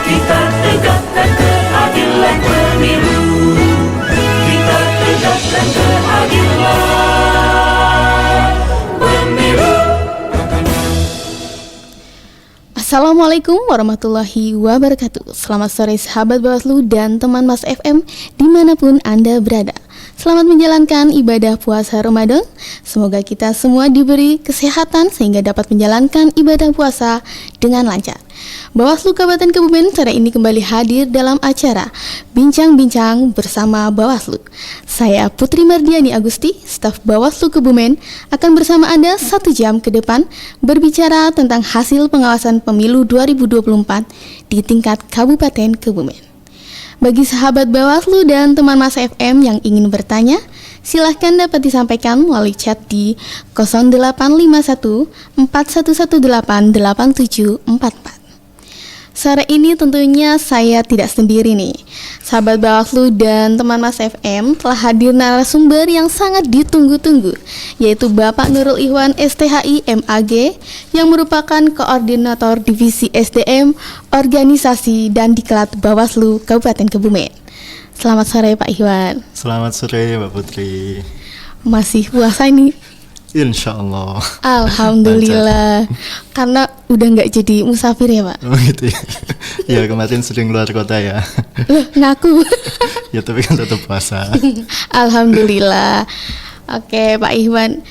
Kita tegakkan keadilan pemilu. Kita tegakkan keadilan pemilu. Assalamualaikum warahmatullahi wabarakatuh. Selamat sore sahabat Bawaslu dan teman Mas FM dimanapun Anda berada. Selamat menjalankan ibadah puasa Ramadan. Semoga kita semua diberi kesehatan sehingga dapat menjalankan ibadah puasa dengan lancar. Bawaslu Kabupaten Kebumen sore ini kembali hadir dalam acara Bincang-Bincang bersama Bawaslu. Saya Putri Mardiani Agusti, staf Bawaslu Kebumen, akan bersama Anda 1 jam ke depan berbicara tentang hasil pengawasan pemilu 2024 di tingkat Kabupaten Kebumen. Bagi sahabat Bawaslu dan teman Mas FM yang ingin bertanya, silahkan dapat disampaikan melalui chat di 0851 4118 8744. Sore ini tentunya saya tidak sendiri nih. Sahabat Bawaslu dan teman Mas FM telah hadir narasumber yang sangat ditunggu-tunggu, yaitu Bapak Nurul Ikhwan STHI MAG yang merupakan Koordinator Divisi SDM, Organisasi dan Diklat Bawaslu Kabupaten Kebumen. Selamat sore Pak Ikhwan. Selamat sore Mbak Putri. Masih puasa ini? Insya Allah. Alhamdulillah. Karena udah nggak jadi musafir ya Pak? Oh gitu ya. Ya kemarin sering keluar kota ya. Loh, ngaku. Ya tapi kan tetap puasa. Alhamdulillah. Oke Pak Ikhwan,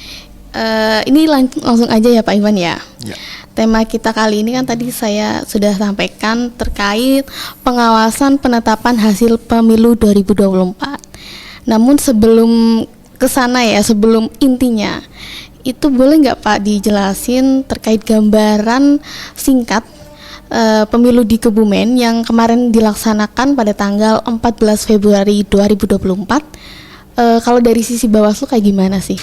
ini langsung aja ya Pak Ikhwan ya. Ya. Tema kita kali ini kan tadi saya sudah sampaikan terkait pengawasan penetapan hasil pemilu 2024. Namun sebelum kesana ya, sebelum intinya, itu boleh nggak Pak dijelasin terkait gambaran singkat pemilu di Kebumen yang kemarin dilaksanakan pada tanggal 14 Februari 2024. Kalau dari sisi Bawaslu kayak gimana sih?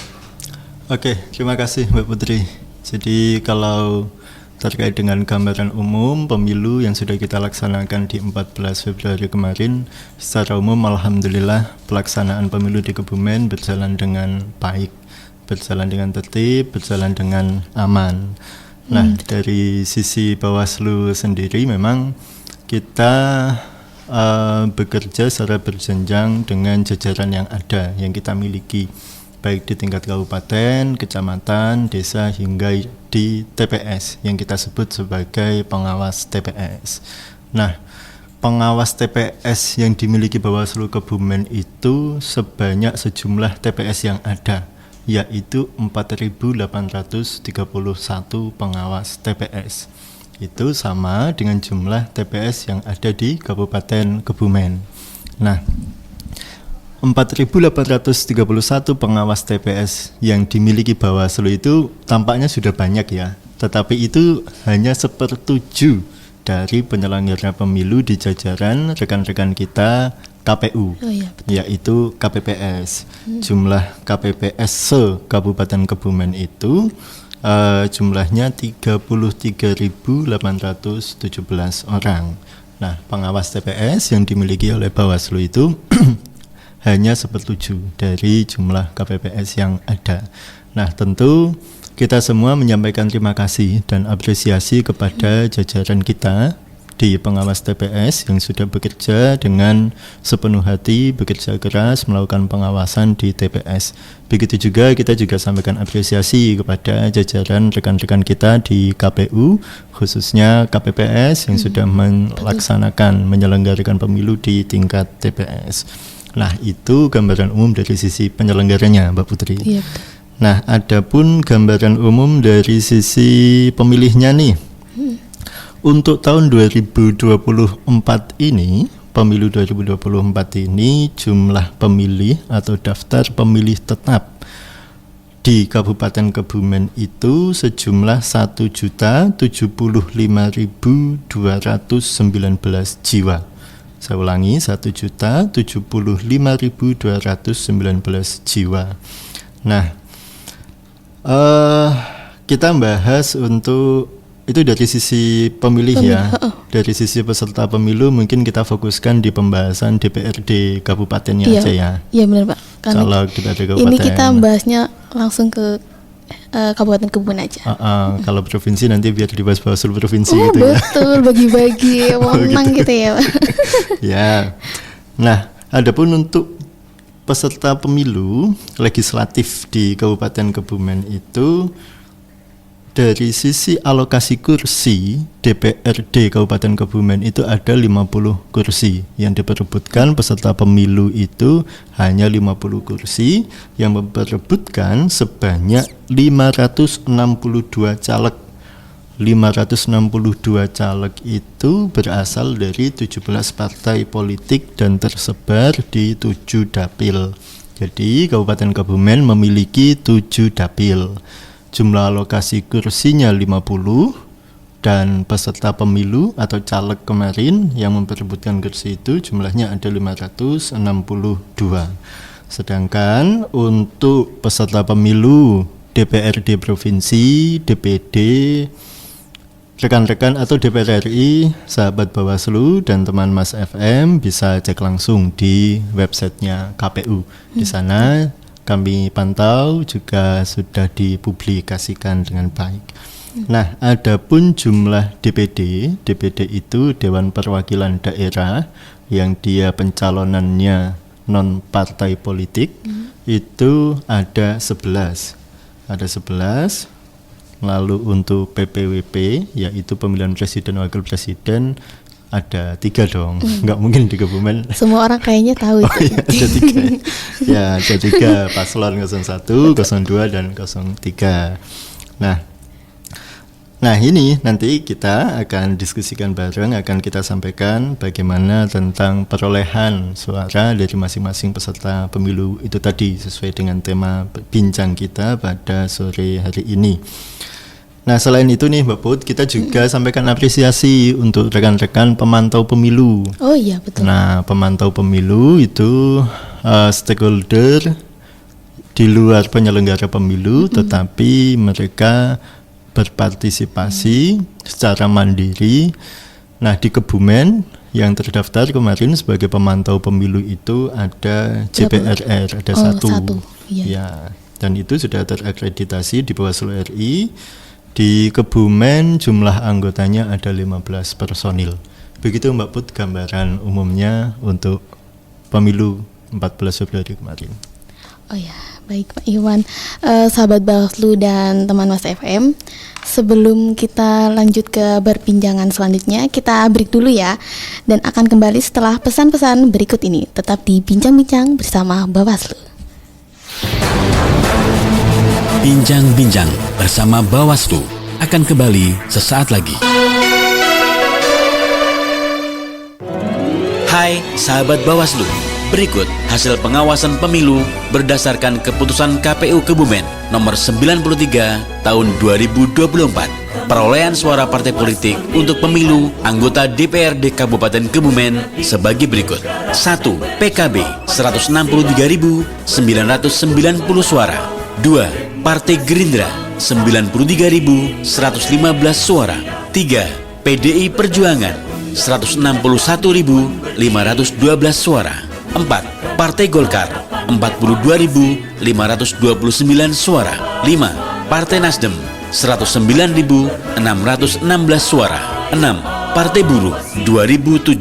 Oke, terima kasih Mbak Putri. Jadi kalau terkait dengan gambaran umum pemilu yang sudah kita laksanakan di 14 Februari kemarin, secara umum alhamdulillah pelaksanaan pemilu di Kebumen berjalan dengan baik, berjalan dengan tertib, berjalan dengan aman. Nah, dari sisi Bawaslu sendiri memang kita bekerja secara berjenjang dengan jajaran yang ada, yang kita miliki, baik di tingkat kabupaten, kecamatan, desa, hingga di TPS yang kita sebut sebagai pengawas TPS. Nah, pengawas TPS yang dimiliki Bawaslu Kebumen itu sebanyak sejumlah TPS yang ada, yaitu 4.831 pengawas TPS. Itu sama dengan jumlah TPS yang ada di Kabupaten Kebumen. Nah, 4.831 pengawas TPS yang dimiliki Bawaslu itu tampaknya sudah banyak ya, tetapi itu hanya 1/7 dari penyelenggara pemilu di jajaran rekan-rekan kita KPU, yaitu KPPS. Jumlah KPPS se-Kabupaten Kebumen itu jumlahnya 33.817 orang. Nah, pengawas TPS yang dimiliki oleh Bawaslu itu hanya 1/7 dari jumlah KPPS yang ada. Nah, tentu kita semua menyampaikan terima kasih dan apresiasi kepada jajaran kita di pengawas TPS yang sudah bekerja dengan sepenuh hati, bekerja keras melakukan pengawasan di TPS. Begitu juga kita juga sampaikan apresiasi kepada jajaran rekan-rekan kita di KPU, khususnya KPPS yang sudah melaksanakan menyelenggarakan pemilu di tingkat TPS. Nah, itu gambaran umum dari sisi penyelenggaranya, Mbak Putri. Iya. Nah, adapun gambaran umum dari sisi pemilihnya nih. Untuk tahun 2024 ini, pemilu 2024 ini jumlah pemilih atau daftar pemilih tetap di Kabupaten Kebumen itu sejumlah 1.075.219 jiwa. Saya ulangi, 1.075.219 jiwa. Nah, kita bahas untuk itu dari sisi pemilih ya. Dari sisi peserta pemilu mungkin kita fokuskan di pembahasan DPRD kabupatennya aja ya. Iya benar Pak. Caleg DPRD kabupaten. Ini kita bahasnya langsung ke Kabupaten Kebumen aja. Kalau provinsi nanti biar dibahas Bawaslu provinsi Oh gitu ya. betul, bagi-bagi wewenang gitu ya Pak. Ya. Nah, adapun untuk peserta pemilu legislatif di Kabupaten Kebumen itu dari sisi alokasi kursi DPRD Kabupaten Kebumen itu ada 50 kursi yang diperebutkan peserta pemilu itu hanya 50 kursi yang memperebutkan sebanyak 562 caleg. 562 caleg itu berasal dari 17 partai politik dan tersebar di 7 dapil. Jadi Kabupaten Kebumen memiliki 7 dapil. Jumlah alokasi kursinya 50 dan peserta pemilu atau caleg kemarin yang memperebutkan kursi itu jumlahnya ada 562. Sedangkan untuk peserta pemilu DPRD provinsi, DPD, rekan-rekan atau DPR RI, sahabat Bawaslu dan teman Mas FM bisa cek langsung di websitenya KPU. Di sana kami pantau juga sudah dipublikasikan dengan baik. Nah, adapun jumlah DPD itu Dewan Perwakilan Daerah yang dia pencalonannya non partai politik itu ada 11. Ada 11. Lalu untuk PPWP yaitu pemilihan presiden wakil presiden ada 3 dong, nggak mungkin di Kebumen. Semua orang kayaknya tahu itu. Iya, ada 3. Ya, ada 3 paslon 01, 02 dan 03. Nah ini nanti kita akan diskusikan bareng, akan kita sampaikan bagaimana tentang perolehan suara dari masing-masing peserta pemilu itu tadi sesuai dengan tema bincang kita pada sore hari ini. Nah selain itu nih Mbak Put, kita juga sampaikan apresiasi untuk rekan-rekan pemantau pemilu. Oh iya betul. Nah pemantau pemilu itu stakeholder di luar penyelenggara pemilu, tetapi mereka berpartisipasi secara mandiri. Nah di Kebumen yang terdaftar kemarin sebagai pemantau pemilu itu ada JPRR, ada satu. Iya. Ya, dan itu sudah terakreditasi di Bawaslu RI. Di Kebumen jumlah anggotanya ada 15 personil. Begitu Mbak Put gambaran umumnya untuk pemilu 14 Februari kemarin. Oh ya, baik Pak Iwan. Sahabat Bawaslu dan teman Mas FM, sebelum kita lanjut ke perbincangan selanjutnya, kita break dulu ya. Dan akan kembali setelah pesan-pesan berikut ini. Tetap di Bincang-Bincang bersama Bawaslu. Bincang-bincang bersama Bawaslu akan kembali sesaat lagi. Hai sahabat Bawaslu, berikut hasil pengawasan pemilu berdasarkan keputusan KPU Kebumen nomor 93 tahun 2024. Perolehan suara partai politik untuk pemilu anggota DPRD Kabupaten Kebumen sebagai berikut. 1. PKB 163.990 suara. 2. Partai Gerindra 93.115 suara. 3. PDI Perjuangan 161.512 suara. 4. Partai Golkar 42.529 suara. 5. Partai Nasdem 109.616 suara. 6. Partai Buruh 2.715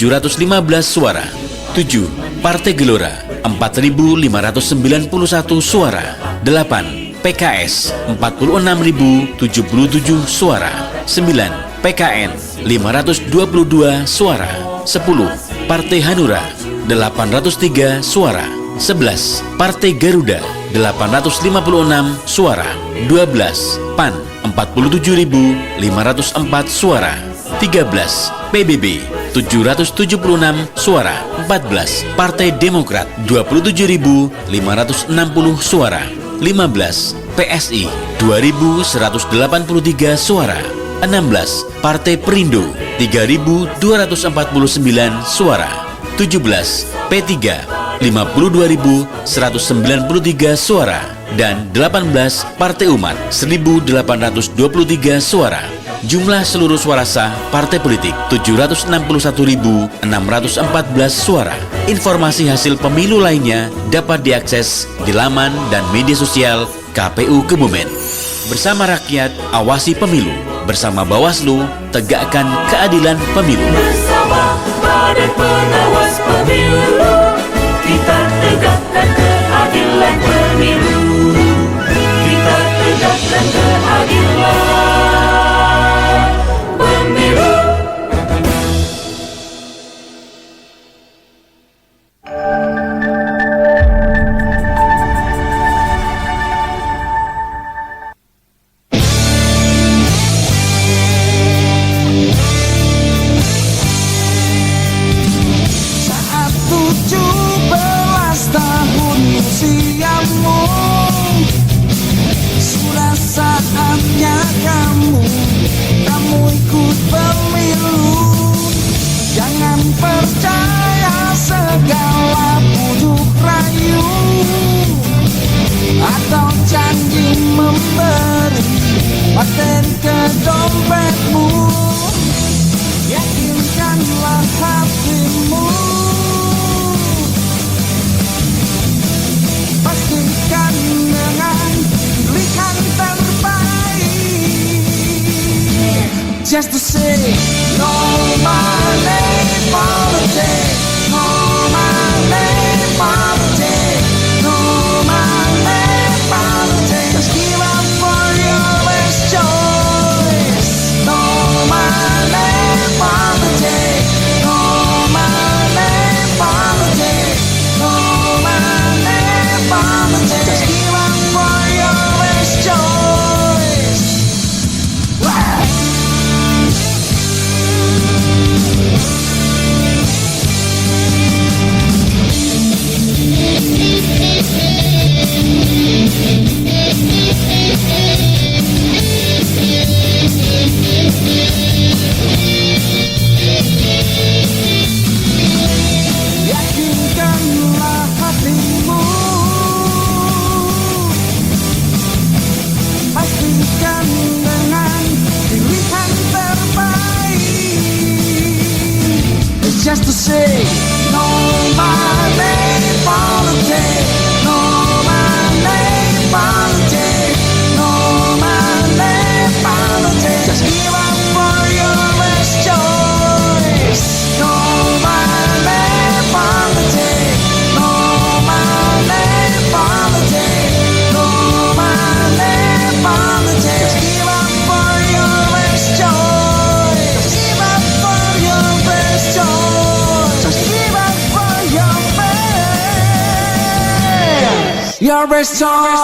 suara. 7. Partai Gelora 4.591 suara. 8. PKS 46.077 suara. 9. PKN 522 suara. 10. Partai Hanura 803 suara. 11. Partai Garuda 856 suara. 12. PAN 47.504 suara. 13. PBB 776 suara. 14. Partai Demokrat 27.560 suara. 15. PSI 2.183 suara. 16. Partai Perindo 3.249 suara. 17. P3 52.193 suara. Dan 18. Partai Umat 1.823 suara. Jumlah seluruh suara sah partai politik 761.614 suara. Informasi hasil pemilu lainnya dapat diakses di laman dan media sosial KPU Kebumen. Bersama rakyat, awasi pemilu. Bersama Bawaslu, tegakkan keadilan pemilu. Bersama Badan Pengawas Pemilu, kita tegakkan keadilan pemilu. Kita tegakkan keadilan pemilu. Saat 17 tahun usiamu, sudah saatnya kamu ikut pemilu. Jangan percaya segala bujuk rayu atau janji memberi materi ke dompetmu. Yakinkanlah hatimu, pastikan dengan pilihan terbaik. Just to say no money politics, no money politics, no money politics. Just give up for your best choice. No money politics, no money politics, no money politics. Just give up for your best choice. Wow. Yakinkanlah hatimu, pastikan dengan pilihan terbaik. It's just to say no money politics, no money politics, no money politics. Just give up for your best choice. No money politics, no money politics, no money politics. Just give up for your best choice. Just give up for your best choice. Just give up for your best choice.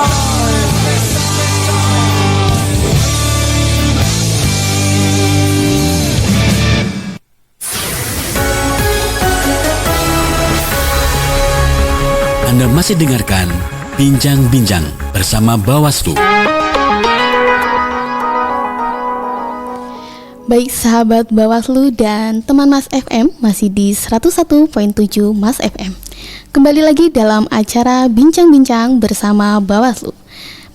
Anda masih dengarkan Bincang-Bincang bersama Bawaslu. Baik sahabat Bawaslu dan teman Mas FM, masih di 101.7 Mas FM. Kembali lagi dalam acara Bincang-Bincang bersama Bawaslu.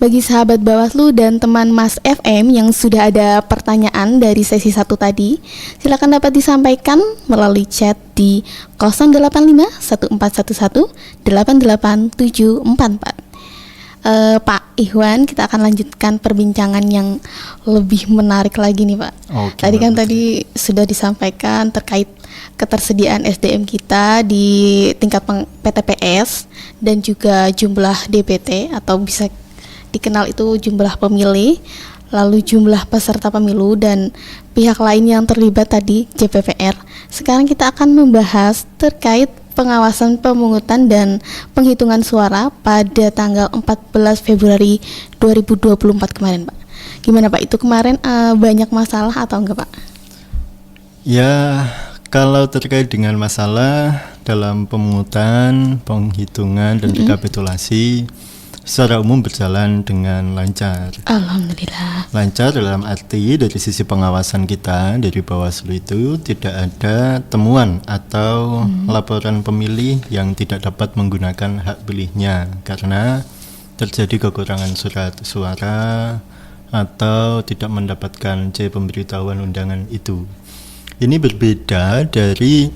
Bagi sahabat Bawaslu dan teman Mas FM yang sudah ada pertanyaan dari sesi 1 tadi, silakan dapat disampaikan melalui chat di 085 1411 88744. Pak Ikhwan, kita akan lanjutkan perbincangan yang lebih menarik lagi nih Pak. Oke, Tadi sudah disampaikan terkait ketersediaan SDM kita di tingkat PTPS dan juga jumlah DPT atau bisa dikenal itu jumlah pemilih, lalu jumlah peserta pemilu dan pihak lain yang terlibat tadi JPPR. Sekarang kita akan membahas terkait pengawasan pemungutan dan penghitungan suara pada tanggal 14 Februari 2024 kemarin Pak. Gimana Pak, itu kemarin banyak masalah atau enggak Pak? Ya, kalau terkait dengan masalah dalam pemungutan, penghitungan dan rekapitulasi secara umum berjalan dengan lancar. Alhamdulillah. Lancar dalam arti dari sisi pengawasan kita dari Bawaslu itu tidak ada temuan atau laporan pemilih yang tidak dapat menggunakan hak pilihnya karena terjadi kekurangan surat suara atau tidak mendapatkan pemberitahuan undangan itu. Ini berbeda dari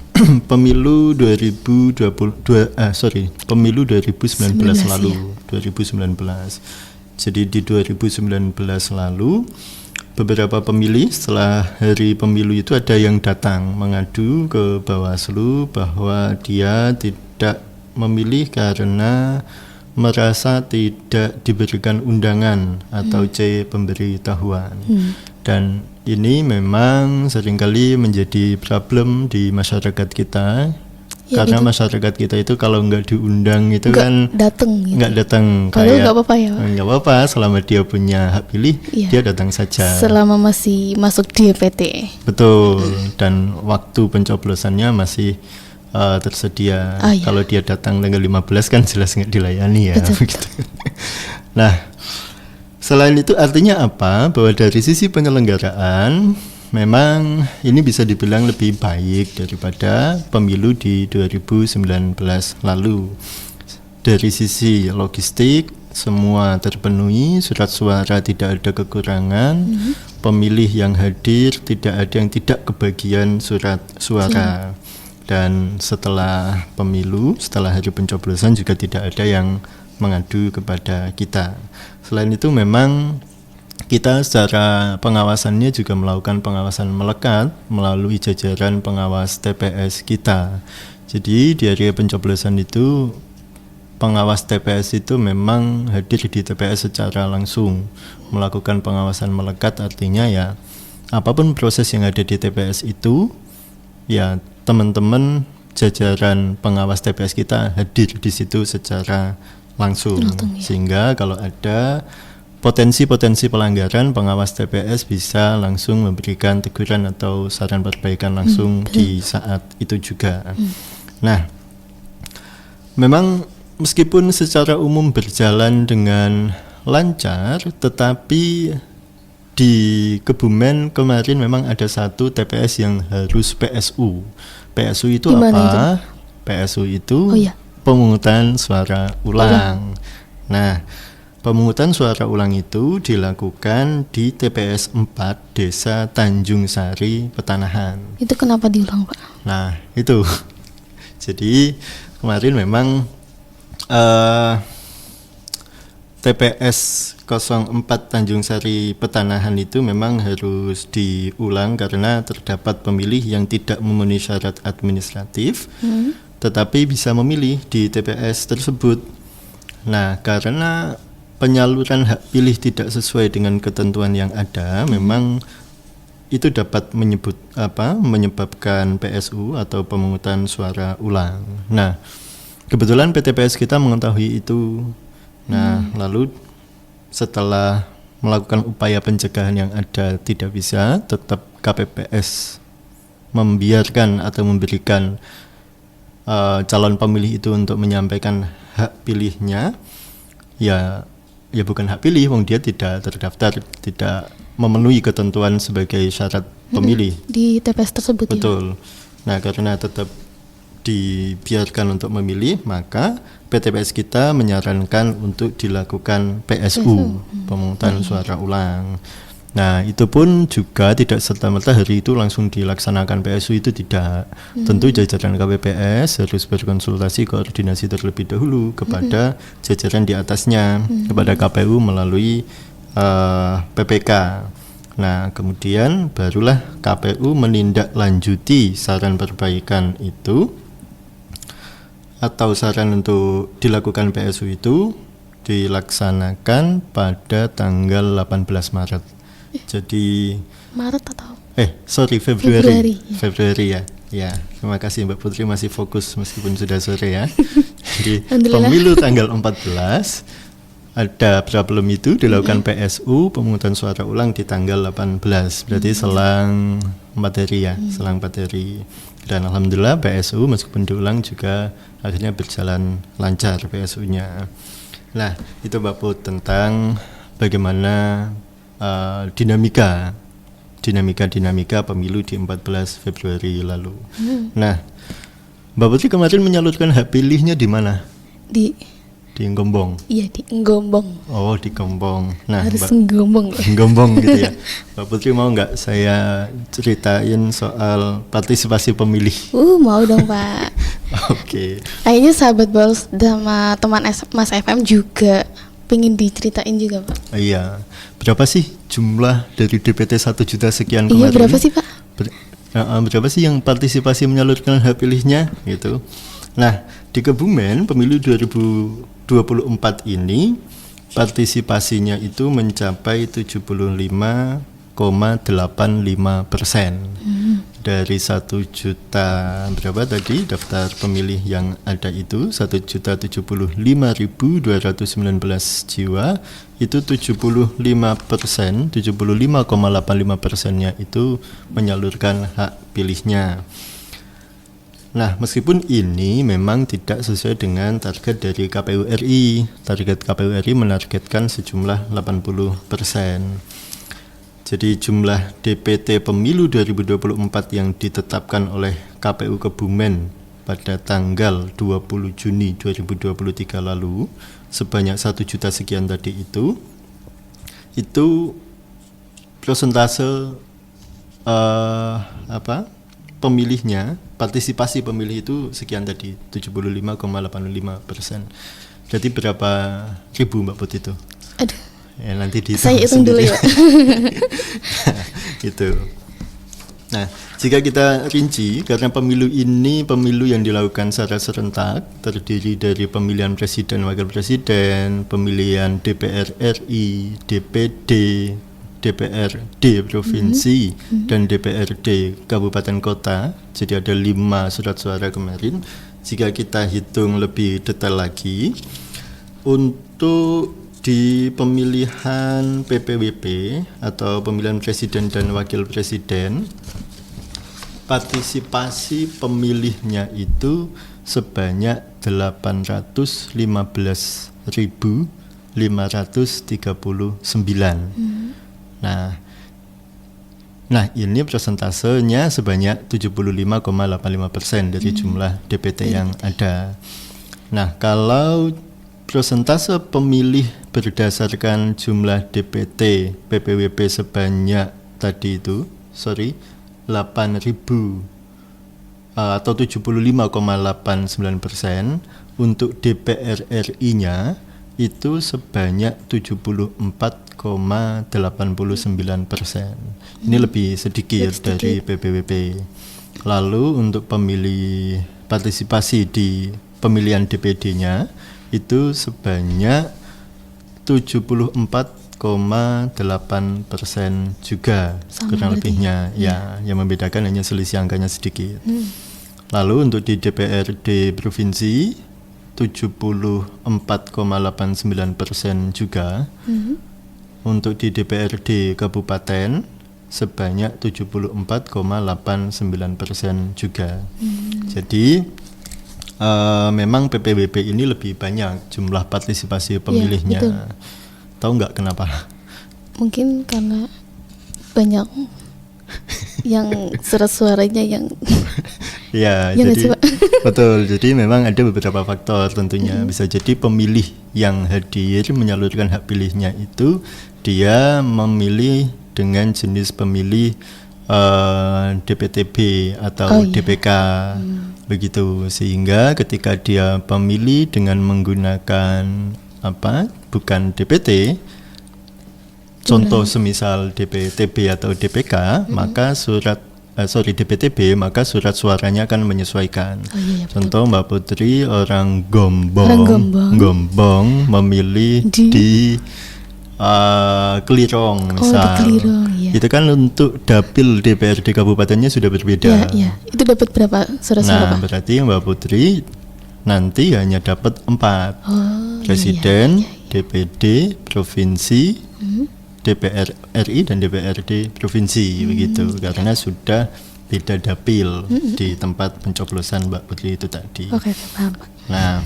pemilu 2019 lalu, 2019. Jadi di 2019 lalu beberapa pemilih setelah hari pemilu itu ada yang datang mengadu ke Bawaslu bahwa dia tidak memilih karena merasa tidak diberikan undangan atau C pemberitahuan. Dan ini memang seringkali menjadi problem di masyarakat kita. Ya, karena itu. masyarakat kita itu kalau nggak diundang itu Nggak kan dateng gitu. nggak datang. Padahal nggak apa-apa ya, Pak? Nggak apa-apa, selama dia punya hak pilih, Iya. dia datang saja. Selama masih masuk DPT. Betul, dan waktu pencoblosannya masih tersedia. Oh, iya. Kalau dia datang tanggal 15 kan jelas nggak dilayani ya. Betul. Begitu. Nah, selain itu artinya apa? Bahwa dari sisi penyelenggaraan memang ini bisa dibilang lebih baik daripada pemilu di 2019 lalu. Dari sisi logistik semua terpenuhi, surat suara tidak ada kekurangan, pemilih yang hadir tidak ada yang tidak kebagian surat suara. Dan setelah pemilu, setelah hari pencoblosan juga tidak ada yang mengadu kepada kita. Selain itu memang kita secara pengawasannya juga melakukan pengawasan melekat melalui jajaran pengawas TPS kita. Jadi di hari pencoblosan itu pengawas TPS itu memang hadir di TPS secara langsung melakukan pengawasan melekat, artinya ya apapun proses yang ada di TPS itu ya teman-teman jajaran pengawas TPS kita hadir di situ secara langsung, sehingga kalau ada potensi-potensi pelanggaran pengawas TPS bisa langsung memberikan teguran atau saran perbaikan langsung di saat itu juga. Nah, memang meskipun secara umum berjalan dengan lancar, tetapi di Kebumen kemarin memang ada satu TPS yang harus PSU. PSU itu Gimana apa? itu? PSU itu Oh, iya. pemungutan suara ulang. Nah, pemungutan suara ulang itu dilakukan di TPS 4 Desa Tanjung Sari, Petanahan. Itu kenapa diulang, Pak? Nah, itu. Jadi kemarin memang TPS 04 Tanjung Sari Petanahan itu memang harus diulang karena terdapat pemilih yang tidak memenuhi syarat administratif, tetapi bisa memilih di TPS tersebut. Nah, karena penyaluran hak pilih tidak sesuai dengan ketentuan yang ada, memang itu dapat menyebabkan PSU atau pemungutan suara ulang. Nah, kebetulan PTPS kita mengetahui itu. Nah, lalu setelah melakukan upaya pencegahan yang ada tidak bisa, tetap KPPS membiarkan atau memberikan calon pemilih itu untuk menyampaikan hak pilihnya. Ya bukan hak pilih, wong dia tidak terdaftar, tidak memenuhi ketentuan sebagai syarat pemilih. Di TPS tersebut. Betul. Nah, karena tetap dibiarkan untuk memilih, maka PTPS kita menyarankan untuk dilakukan PSU, pemungutan suara ulang. Nah, itu pun juga tidak serta-merta hari itu langsung dilaksanakan PSU, itu tidak. Tentu jajaran KPPS harus berkonsultasi koordinasi terlebih dahulu kepada jajaran di atasnya, kepada KPU melalui PPK. Nah, kemudian barulah KPU menindaklanjuti saran perbaikan itu atau saran untuk dilakukan PSU itu dilaksanakan pada tanggal 18 Maret. Jadi Maret atau? Februari. Februari. Februari ya. Ya, terima kasih Mbak Putri masih fokus meskipun sudah sore ya. Jadi Alhamdulillah. pemilu tanggal 14 ada problem itu dilakukan PSU pemungutan suara ulang di tanggal 18. Berarti selang 4 hari ya, selang 4 hari. Dan alhamdulillah PSU meskipun diulang juga akhirnya berjalan lancar PSU-nya. Nah, itu Mbak Put tentang bagaimana dinamika pemilu di 14 Februari lalu. Nah, Mbak Putri kemarin menyalurkan hak pilihnya di mana? Di Gombong. Iya, di Gombong. Oh, di Gombong. Nah, Harus Gombong ya. Gombong gitu ya. Mbak Putri mau nggak saya ceritain soal partisipasi pemilih? Mau dong, Pak. Oke. Kayaknya sahabat Bols sama teman Mas FM juga pengen diceritain juga Pak. Iya, berapa sih jumlah dari DPT 1 juta sekian Iya, kemarin? berapa sih Pak? Berapa sih yang partisipasi menyalurkan hak pilihnya gitu. Nah, di Kebumen pemilu 2024 ini partisipasinya itu mencapai 75,85%. Dari 1 juta berapa tadi daftar pemilih yang ada itu 1.075.219 jiwa, itu 75%, 75,85%-nya itu menyalurkan hak pilihnya. Nah, meskipun ini memang tidak sesuai dengan target dari KPU RI. Target KPU RI menargetkan sejumlah 80%. Jadi jumlah DPT pemilu 2024 yang ditetapkan oleh KPU Kebumen pada tanggal 20 Juni 2023 lalu sebanyak 1 juta sekian tadi itu persentase pemilihnya, partisipasi pemilih itu sekian tadi 75,85%. Jadi berapa ribu Mbak Put itu? Aduh, Ya, nanti saya hitung dulu ya. Itu. Nah, jika kita rinci, karena pemilu ini pemilu yang dilakukan secara serentak, terdiri dari pemilihan presiden, wakil presiden, pemilihan DPR RI, DPD, DPRD provinsi, dan DPRD kabupaten kota. Jadi ada 5 surat suara kemarin. Jika kita hitung lebih detail lagi, untuk di pemilihan PPWP atau pemilihan presiden dan wakil presiden, partisipasi pemilihnya itu sebanyak 815.539. Nah, ini persentasenya sebanyak 75,85% dari jumlah DPT yang ada. Nah, kalau persentase pemilih berdasarkan jumlah DPT PPWP sebanyak tadi itu, 8.000 atau 75,89%, untuk DPR RI-nya itu sebanyak 74,89%. Ini lebih sedikit dari PPWP. Lalu untuk pemilih partisipasi di pemilihan DPD-nya itu sebanyak 74,8% juga, sama kurang berarti. lebihnya ya, yang membedakan hanya selisih angkanya sedikit. Lalu untuk di DPRD provinsi 74,89% juga. Untuk di DPRD kabupaten sebanyak 74,89% juga. Jadi memang PPWP ini lebih banyak jumlah partisipasi pemilihnya. betul. Tahu nggak kenapa? Mungkin karena banyak yang surat suaranya yang Ya, Ya nggak sih, jadi Pak? betul. Jadi memang ada beberapa faktor tentunya. Bisa jadi pemilih yang hadir menyalurkan hak pilihnya itu dia memilih dengan jenis pemilih DPTB atau DPK. Begitu, sehingga ketika dia pemilih dengan menggunakan bukan DPT, contoh semisal DPTB atau DPK, maka DPTB, maka surat suaranya akan menyesuaikan. Contoh Mbak Putri orang Gombong memilih di Kelirong misal. di Kelirong, ya. Itu kan untuk dapil DPRD kabupatennya sudah berbeda. Ya. Itu dapat berapa surat suara Nah, Pak? berarti Mbak Putri nanti hanya dapat 4. Presiden, DPD, provinsi, DPR RI dan DPRD provinsi begitu. Karena sudah beda dapil di tempat pencoblosan Mbak Putri itu tadi. Oke, paham Pak. Nah,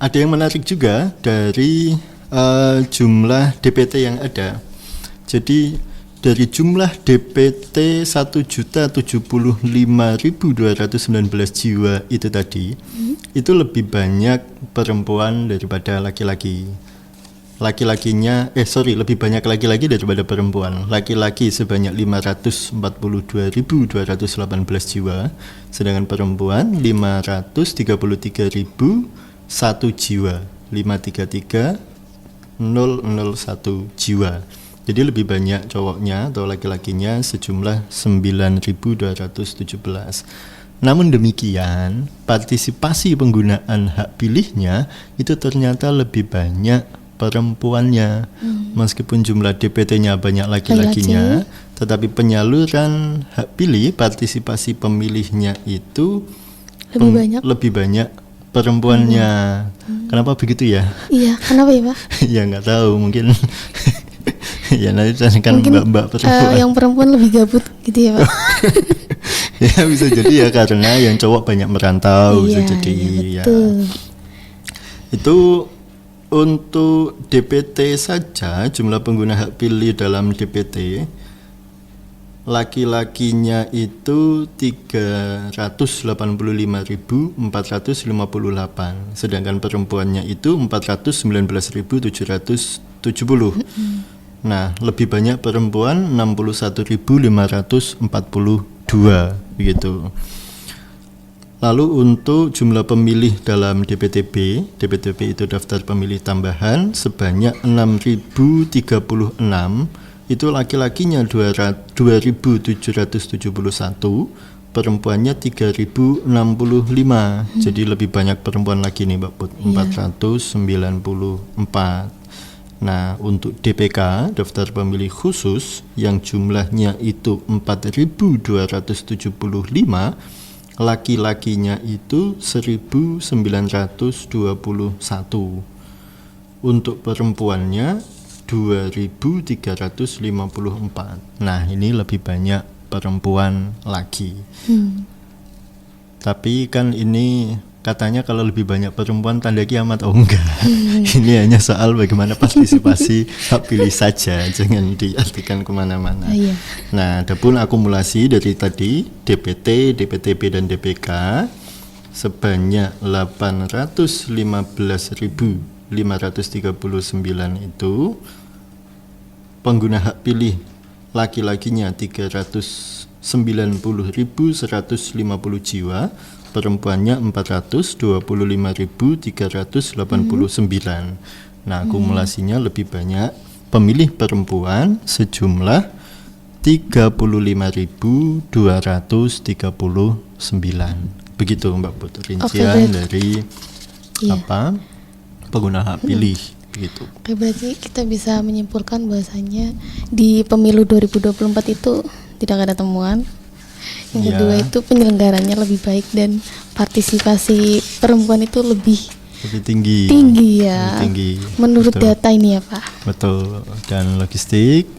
ada yang menarik juga dari jumlah DPT yang ada. Jadi dari jumlah DPT 1.075.219 jiwa itu tadi, itu lebih banyak perempuan daripada laki-laki. Lebih banyak laki-laki daripada perempuan. Laki-laki sebanyak 542.218 jiwa, sedangkan perempuan 533.001 jiwa. 533.001 jiwa. Jadi lebih banyak cowoknya atau laki-lakinya sejumlah 9.217. Namun demikian, partisipasi penggunaan hak pilihnya itu ternyata lebih banyak perempuannya. Meskipun jumlah DPT-nya banyak laki-lakinya, tetapi penyaluran hak pilih, partisipasi pemilihnya itu lebih banyak perempuannya. Kenapa begitu ya? Iya, kenapa ya Pak? Ya nggak tahu, mungkin ya nanti kan Mungkin mbak-mbak perempuan. yang perempuan lebih gabut gitu ya Pak? Ya bisa jadi ya, karena yang cowok banyak merantau, bisa Iya, jadi iya, ya. betul. Itu untuk DPT saja, jumlah pengguna hak pilih dalam DPT laki-lakinya itu 385.458, sedangkan perempuannya itu 419.770. Nah, lebih banyak perempuan 61.542 begitu. Lalu untuk jumlah pemilih dalam DPTB itu daftar pemilih tambahan sebanyak 6.036, itu laki-lakinya 2.771, perempuannya 3.065. Jadi lebih banyak perempuan lagi nih Mbak Put, 494. Nah, untuk DPK, daftar pemilih khusus, yang jumlahnya itu 4.275, laki-lakinya itu 1.921. Untuk perempuannya 2.354. Nah, ini lebih banyak perempuan lagi. Tapi kan ini katanya kalau lebih banyak perempuan tanda kiamat, oh enggak. Ini hanya soal bagaimana partisipasi hak pilih saja, jangan diartikan kemana-mana. Iya. Nah, adapun akumulasi dari tadi DPT, DPTB dan DPK sebanyak 815.539 itu, pengguna hak pilih laki-lakinya 390.150 jiwa, perempuannya 425.389. Nah, akumulasinya lebih banyak pemilih perempuan sejumlah 35.239. Begitu Mbak Putri rincian dari pengguna hak pilih begitu. Oke, berarti kita bisa menyimpulkan bahwasanya di pemilu 2024 itu tidak ada temuan. Yang kedua itu penyelenggarannya lebih baik dan partisipasi perempuan itu lebih tinggi ya. Lebih tinggi. Menurut Betul. data ini ya Pak. Betul. Dan logistik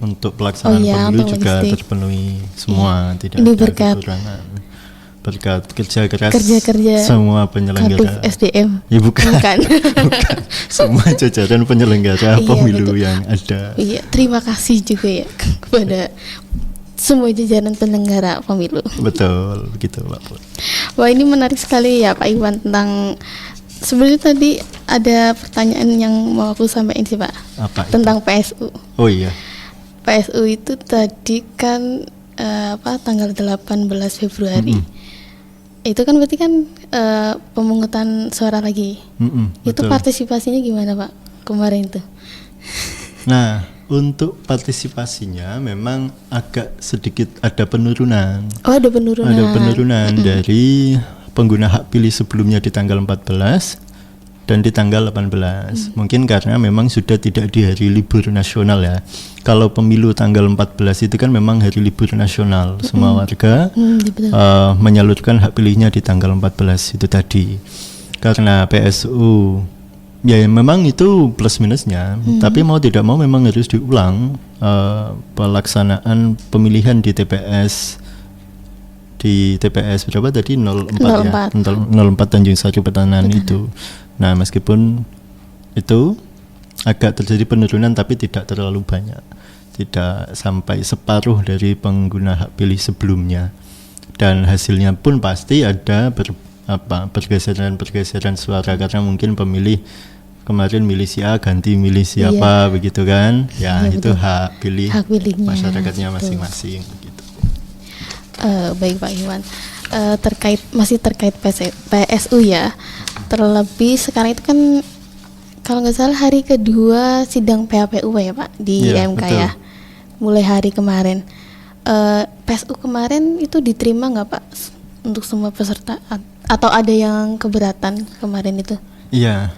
untuk pelaksanaan pemilu untuk juga logistik terpenuhi semua, tidak ini ada berkat kekurangan. Berkat kerja keras kerja semua penyelenggara. SDM. Ya bukan. Bukan. Semua jajaran penyelenggara Iya, pemilu betul. yang ada. Iya, terima kasih juga ya kepada semua jajaran penyelenggara pemilu. Betul, begitu Pak Put. Wah, ini menarik sekali ya Pak Iwan tentang, sebenarnya tadi ada pertanyaan yang mau aku sampaikan sih Pak. Apa itu? Tentang PSU. Oh iya. PSU itu tadi kan tanggal 18 Februari. Itu kan berarti kan pemungutan suara lagi. Itu Betul. partisipasinya gimana Pak kemarin itu? Nah, untuk partisipasinya memang agak sedikit ada penurunan. Oh, ada penurunan. Ada penurunan dari pengguna hak pilih sebelumnya di tanggal 14 dan di tanggal 18. Mungkin karena memang sudah tidak di hari libur nasional ya. Kalau pemilu tanggal 14 itu kan memang hari libur nasional. Semua warga menyalurkan hak pilihnya di tanggal 14 itu tadi. Karena PSU ya memang itu plus minusnya, tapi mau tidak mau memang harus diulang pelaksanaan pemilihan di TPS berapa tadi 04 ya 04 Tanjung Sari Petanan itu. Nah, meskipun itu agak terjadi penurunan tapi tidak terlalu banyak, tidak sampai separuh dari pengguna hak pilih sebelumnya, dan hasilnya pun pasti ada pergeseran suara karena mungkin pemilih kemarin milih si A ganti milih siapa begitu kan ya, itu hak pilihnya masyarakatnya masing-masing begitu. Baik Pak Iwan, masih terkait PSU ya, terlebih sekarang itu kan Kalau nggak salah hari kedua sidang PHPU ya Pak di Iya, MK betul. ya, mulai hari kemarin. PSU kemarin itu diterima nggak Pak untuk semua peserta atau ada yang keberatan kemarin itu? Iya,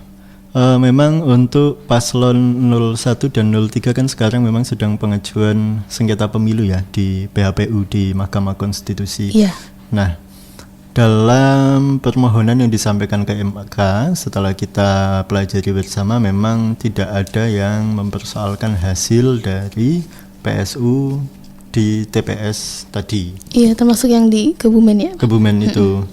memang untuk paslon 01 dan 03 kan sekarang memang sedang pengajuan sengketa pemilu ya di PHPU di Mahkamah Konstitusi. Iya. Nah, dalam permohonan yang disampaikan ke MK setelah kita pelajari bersama memang tidak ada yang mempersoalkan hasil dari PSU di TPS tadi. Iya, termasuk yang di Kebumen ya. Kebumen itu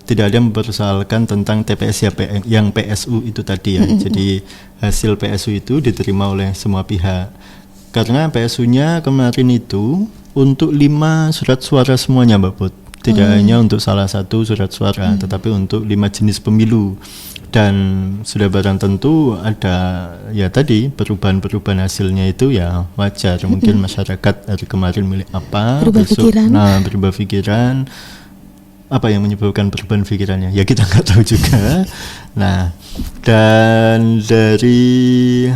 tidak ada yang mempersoalkan tentang TPS ya, yang PSU itu tadi ya. Jadi hasil PSU itu diterima oleh semua pihak. Karena PSU-nya kemarin itu untuk 5 surat suara semuanya Mbak Put. Tidak hanya untuk salah satu surat suara, tetapi untuk 5 jenis pemilu. Dan sudah barang tentu ada ya tadi perubahan-perubahan hasilnya itu ya wajar. Mungkin masyarakat hari kemarin milih apa, Berubah pikiran. berubah pikiran. Apa yang menyebabkan perubahan pikirannya? Ya kita nggak tahu juga. Nah, dan dari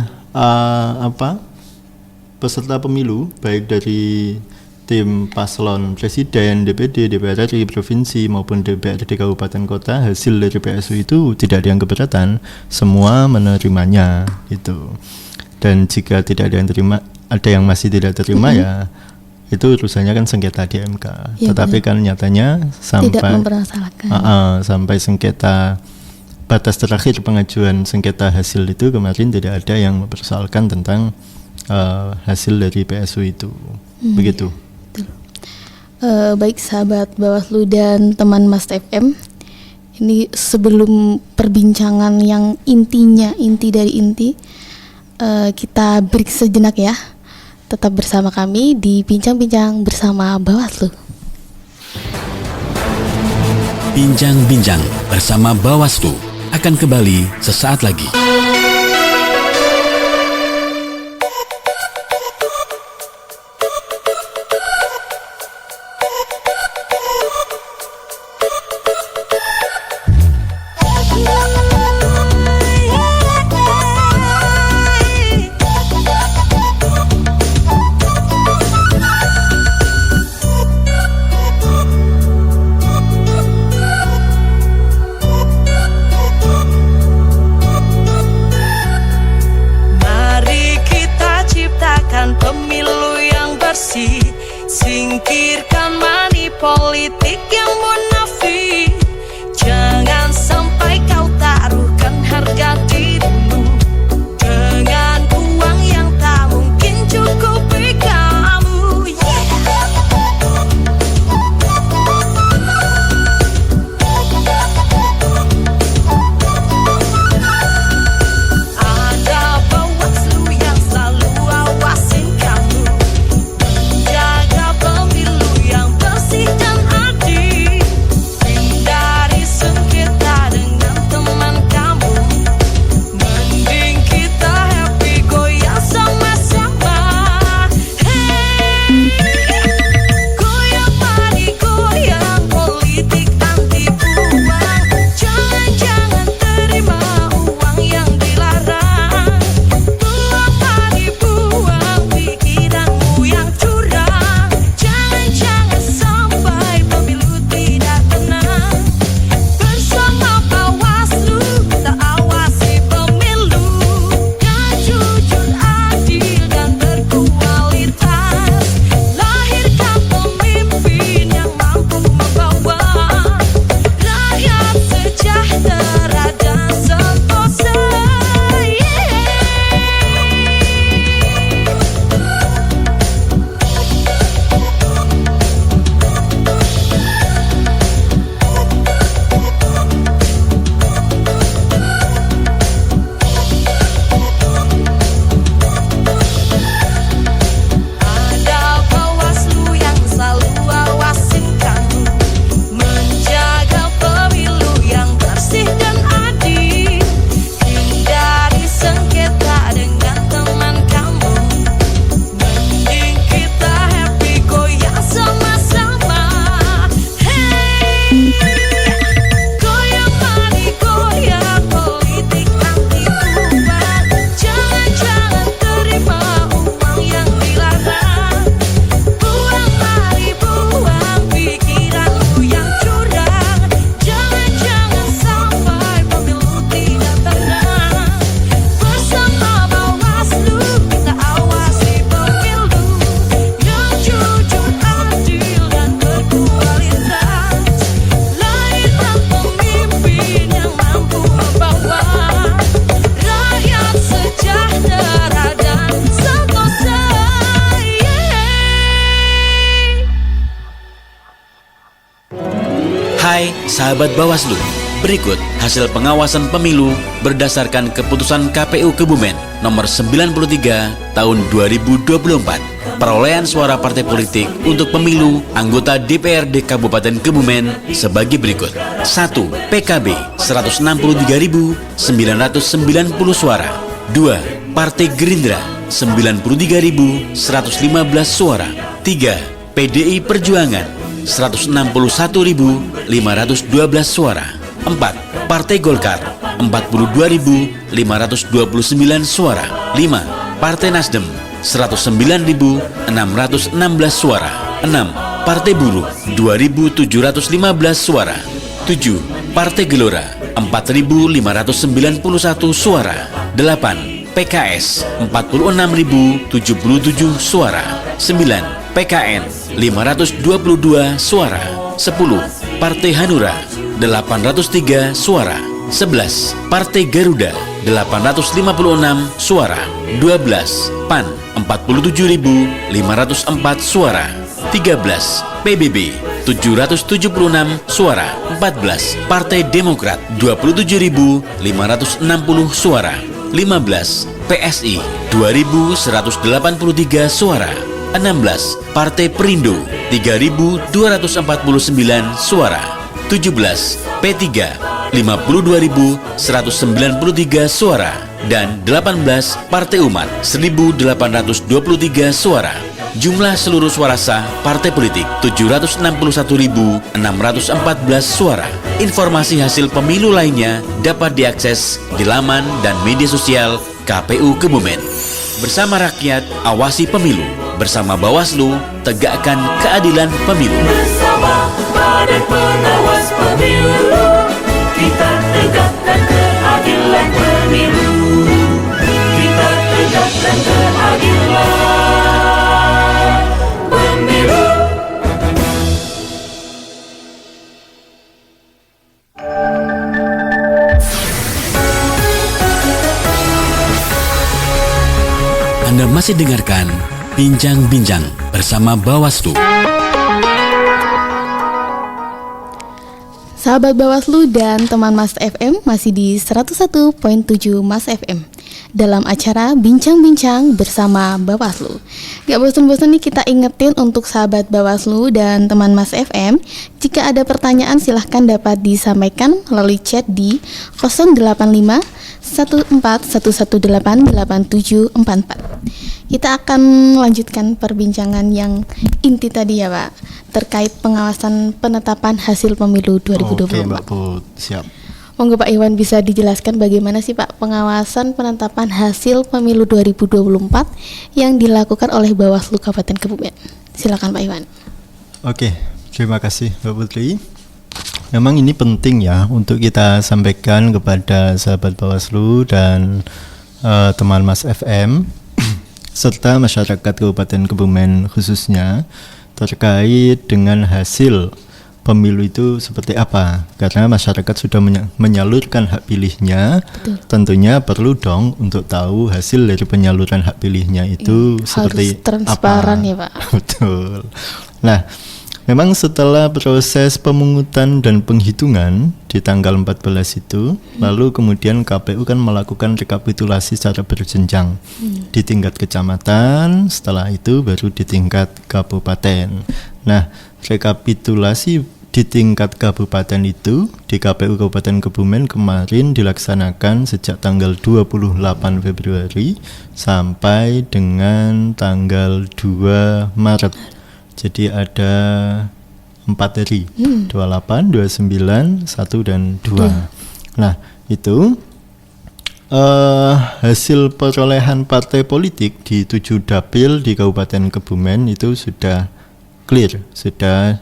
peserta pemilu baik dari tim paslon presiden, DPD, DPR RI, provinsi maupun DPRD kabupaten kota, hasil dari PSU itu tidak ada yang keberatan, semua menerimanya itu. Dan jika tidak ada yang terima, ada yang masih tidak terima ya itu urusannya kan sengketa di MK. Ya, tetapi benar. kan nyatanya Tidak sampai mempermasalahkan. sampai sengketa batas terakhir pengajuan sengketa hasil itu kemarin tidak ada yang mempersoalkan tentang hasil dari PSU itu. Begitu. Baik sahabat Bawaslu dan teman Mas FM, ini sebelum perbincangan yang inti dari inti, kita break sejenak ya. Tetap bersama kami di Bincang-Bincang bersama Bawaslu. Bincang-bincang bersama Bawaslu akan kembali sesaat lagi. Hai sahabat Bawaslu, berikut hasil pengawasan pemilu berdasarkan keputusan KPU Kebumen nomor 93 tahun 2024. Perolehan suara partai politik untuk pemilu anggota DPRD Kabupaten Kebumen sebagai berikut. 1. PKB 163.990 suara. 2. Partai Gerindra 93.115 suara. 3. PDI Perjuangan 161.512 suara. 4. Partai Golkar 42.529 suara. 5. Partai Nasdem 109.616 suara. 6. Partai Buruh 2.715 suara. 7. Partai Gelora 4.591 suara. 8. PKS 46.077 suara. 9. PKN 522 suara. 10. Partai Hanura 803 suara. 11. Partai Garuda 856 suara. 12. PAN 47.504 suara. 13. PBB 776 suara. 14. Partai Demokrat 27.560 suara. 15. PSI 2.183 suara. 16. Partai Perindo 3.249 suara. 17. P3 52.193 suara. Dan 18. Partai Umat 1.823 suara. Jumlah seluruh suara sah partai politik 761.614 suara. Informasi hasil pemilu lainnya dapat diakses di laman dan media sosial KPU Kebumen. Bersama rakyat, awasi pemilu. Bersama Bawaslu, tegakkan keadilan pemilu. Bersama Badan Pengawas Pemilu, kita tegakkan keadilan pemilu. Kita tegakkan keadilan pemilu. Anda masih dengarkan Bincang-Bincang bersama Bawaslu. Sahabat Bawaslu dan teman Mas FM masih di 101.7 Mas FM dalam acara Bincang-Bincang bersama Bawaslu. Gak bosan-bosan nih kita ingetin untuk sahabat Bawaslu dan teman Mas FM, jika ada pertanyaan silahkan dapat disampaikan melalui chat di 085 141188744. Kita akan melanjutkan perbincangan yang inti tadi ya Pak, terkait pengawasan penetapan hasil pemilu 2024. Oke Mbak Put, siap. Monggo Pak Iwan bisa dijelaskan bagaimana sih Pak pengawasan penetapan hasil pemilu 2024 yang dilakukan oleh Bawaslu Kabupaten Kebumen. Silakan Pak Iwan. Oke, terima kasih Mbak Putri. Memang ini penting ya untuk kita sampaikan kepada sahabat Bawaslu dan teman Mas FM serta masyarakat Kabupaten Kebumen khususnya terkait dengan hasil pemilu itu seperti apa, karena masyarakat sudah menyalurkan hak pilihnya. Betul. Tentunya perlu dong untuk tahu hasil dari penyaluran hak pilihnya itu seperti harus transparan apa. Ya Pak. Betul. Nah, memang setelah proses pemungutan dan penghitungan di tanggal 14 itu, lalu kemudian KPU kan melakukan rekapitulasi secara berjenjang di tingkat kecamatan, setelah itu baru di tingkat kabupaten. Nah, rekapitulasi di tingkat kabupaten itu di KPU Kabupaten Kebumen kemarin dilaksanakan sejak tanggal 28 Februari sampai dengan tanggal 2 Maret. Jadi ada 4 hari, 28, 29, 1 dan 2. Nah, itu hasil perolehan partai politik di 7 dapil di Kabupaten Kebumen itu sudah clear, sudah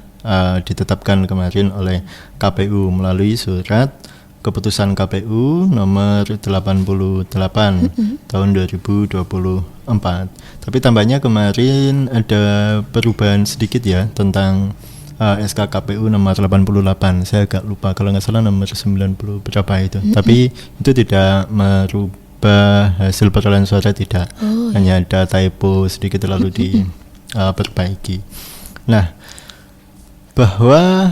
ditetapkan kemarin oleh KPU melalui surat keputusan KPU nomor 88 tahun 2024. Tapi tambahnya kemarin ada perubahan sedikit ya tentang SK KPU nomor 88. Saya agak lupa kalau nggak salah nomor 90 berapa itu. Tapi itu tidak merubah hasil perolehan suara, tidak. Hanya ada typo sedikit lalu diperbaiki. Nah, bahwa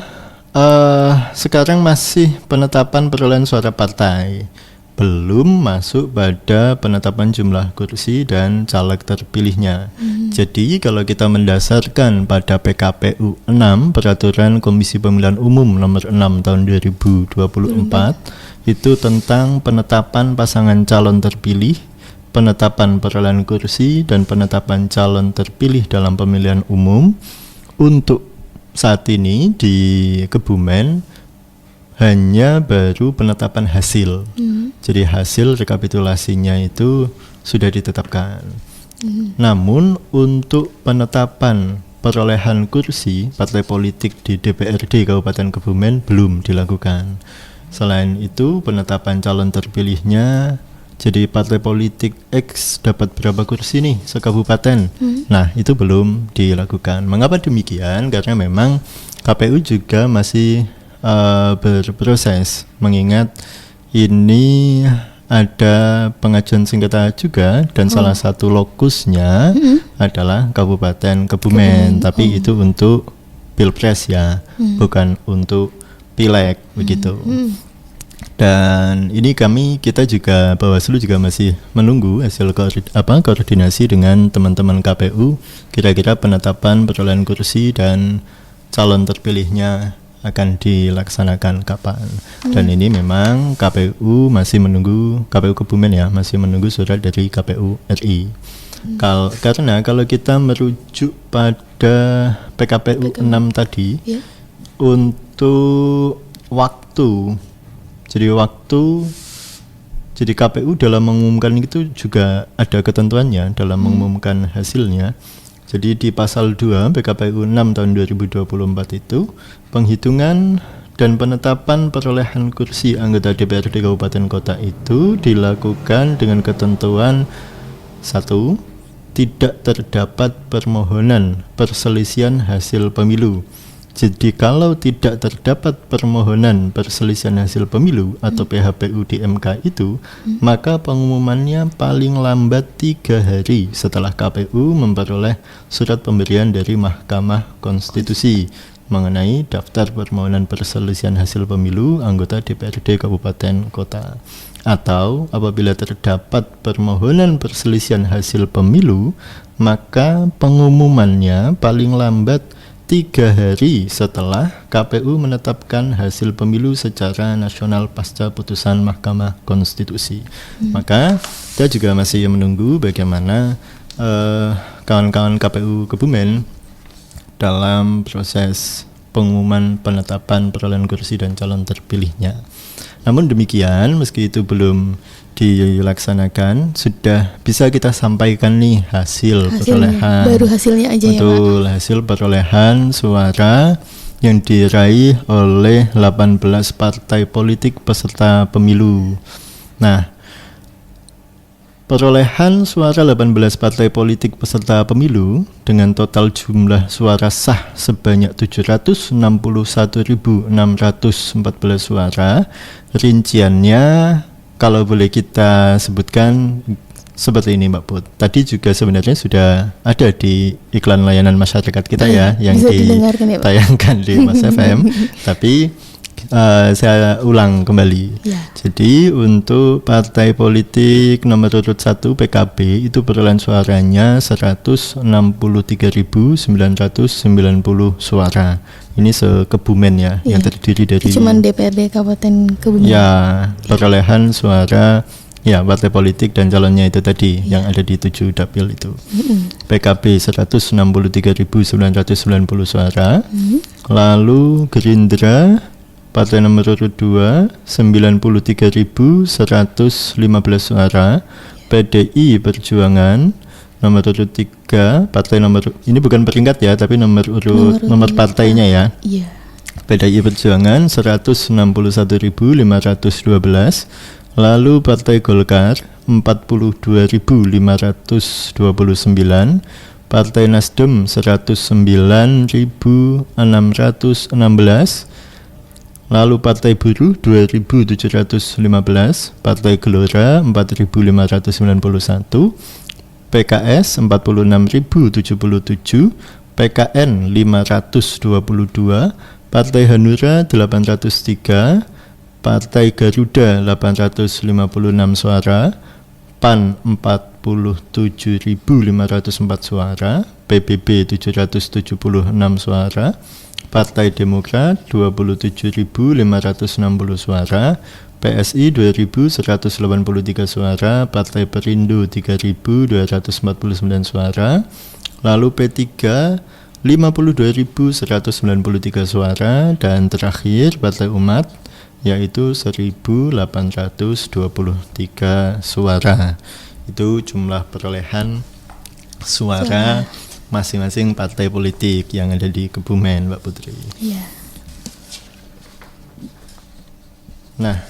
sekarang masih penetapan perolehan suara partai, belum masuk pada penetapan jumlah kursi dan caleg terpilihnya. Jadi kalau kita mendasarkan pada PKPU 6 Peraturan Komisi Pemilihan Umum nomor 6 tahun 2024 itu tentang penetapan pasangan calon terpilih, penetapan perolehan kursi dan penetapan calon terpilih dalam pemilihan umum. Untuk saat ini di Kebumen hanya baru penetapan hasil. Jadi hasil rekapitulasinya itu sudah ditetapkan. Namun untuk penetapan perolehan kursi partai politik di DPRD Kabupaten Kebumen belum dilakukan. Selain itu penetapan calon terpilihnya, jadi partai politik X dapat berapa kursi nih sekabupaten. Nah itu belum dilakukan. Mengapa demikian? Karena memang KPU juga masih berproses, mengingat ini ada pengajuan sengketa juga dan salah satu lokusnya adalah Kabupaten Kebumen, tapi itu untuk Pilpres ya, bukan untuk Pileg begitu. Dan ini kita juga Bawaslu juga masih menunggu hasil koordinasi dengan teman-teman KPU, kira-kira penetapan perolehan kursi dan calon terpilihnya akan dilaksanakan kapan. Dan ini memang KPU masih menunggu, KPU Kebumen ya, masih menunggu surat dari KPU RI. Karena kalau kita merujuk pada PKPU 6 tadi, untuk waktu, jadi KPU dalam mengumumkan itu juga ada ketentuannya dalam mengumumkan hasilnya. Jadi di pasal 2 PKPU 6 tahun 2024 itu penghitungan dan penetapan perolehan kursi anggota DPRD Kabupaten Kota itu dilakukan dengan ketentuan 1. Tidak terdapat permohonan perselisihan hasil pemilu. Jadi kalau tidak terdapat permohonan perselisihan hasil pemilu atau PHPU di MK itu, maka pengumumannya paling lambat 3 hari setelah KPU memperoleh surat pemberian dari Mahkamah Konstitusi mengenai daftar permohonan perselisihan hasil pemilu anggota DPRD Kabupaten Kota. Atau apabila terdapat permohonan perselisihan hasil pemilu, maka pengumumannya paling lambat 3 hari setelah KPU menetapkan hasil pemilu secara nasional pasca putusan Mahkamah Konstitusi. Maka kita juga masih menunggu bagaimana kawan-kawan KPU Kebumen dalam proses pengumuman penetapan perolehan kursi dan calon terpilihnya. Namun demikian, meski itu belum dilaksanakan, sudah bisa kita sampaikan nih hasil perolehan. Baru hasilnya aja ya Pak. Betul, hasil perolehan suara yang diraih oleh 18 partai politik peserta pemilu. Nah, perolehan suara 18 partai politik peserta pemilu dengan total jumlah suara sah sebanyak 761.614 suara. Rinciannya kalau boleh kita sebutkan seperti ini Mbak Put. Tadi juga sebenarnya sudah ada di iklan layanan masyarakat kita ya, yang ditayangkan di Mas FM. Tapi saya ulang kembali. Jadi untuk partai politik nomor urut 1 PKB itu perolehan suaranya 163.990 suara. Ini se-Kebumen ya, yang terdiri dari cuman DPRD Kabupaten Kebumen. Ya, perolehan suara ya partai politik dan calonnya itu tadi yang ada di 7 dapil itu. PKB 163.990 suara. Lalu Gerindra partai nomor urut 2 93.115 suara. PDI Perjuangan nomor urut 3 partai nomor, ini bukan peringkat ya, tapi nomor partainya ya. Iya. PDI Perjuangan 161.512. Lalu Partai Golkar 42.529. Partai Nasdem 109.616. Lalu Partai Buruh 2.715. Partai Gelora 4.591. PKS 46.077, PKN 522, Partai Hanura 803, Partai Garuda 856 suara, PAN 47.504 suara, PBB 776 suara, Partai Demokrat 27.560 suara, PSI 2.183 suara, Partai Perindo 3.249 suara, lalu P3 52.193 suara, dan terakhir Partai Umat yaitu 1.823 suara. Itu jumlah perolehan suara masing-masing partai politik yang ada di Kebumen, Mbak Putri. Iya. Nah,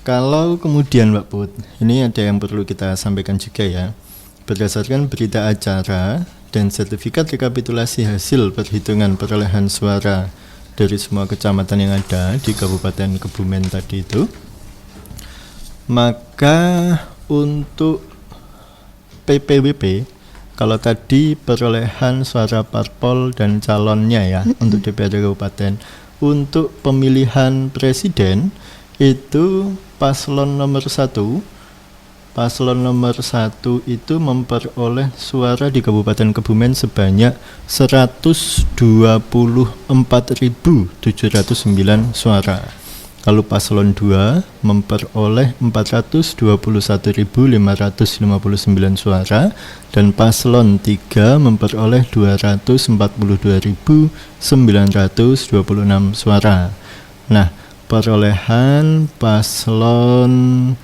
kalau kemudian Mbak Put, ini ada yang perlu kita sampaikan juga ya. Berdasarkan berita acara dan sertifikat rekapitulasi hasil perhitungan perolehan suara dari semua kecamatan yang ada di Kabupaten Kebumen tadi itu, maka untuk PPWP, kalau tadi perolehan suara parpol dan calonnya ya untuk DPRD Kabupaten, untuk pemilihan presiden itu paslon nomor 1 itu memperoleh suara di Kabupaten Kebumen sebanyak 124.709 suara. Lalu paslon 2 memperoleh 421.559 suara, dan paslon 3 memperoleh 242.926 suara. Nah, perolehan paslon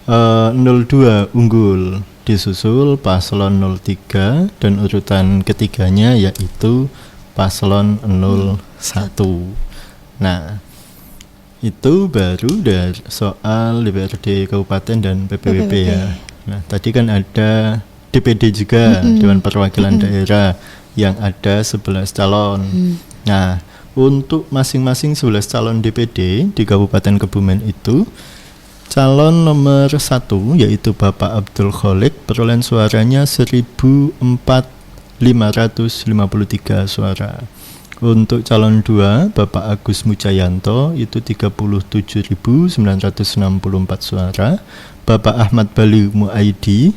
02 unggul, disusul paslon 03, dan urutan ketiganya yaitu paslon 01. Nah, itu baru dari soal DPRD Kabupaten dan PPWP ya. Nah, tadi kan ada DPD juga, Dewan Perwakilan Daerah, yang ada 11 calon. Nah, untuk masing-masing 11 calon DPD di Kabupaten Kebumen itu, calon nomor 1 yaitu Bapak Abdul Kholik perolehan suaranya 1.553 suara. Untuk calon 2 Bapak Agus Mujayanto itu 37.964 suara. Bapak Ahmad Bali Muaidi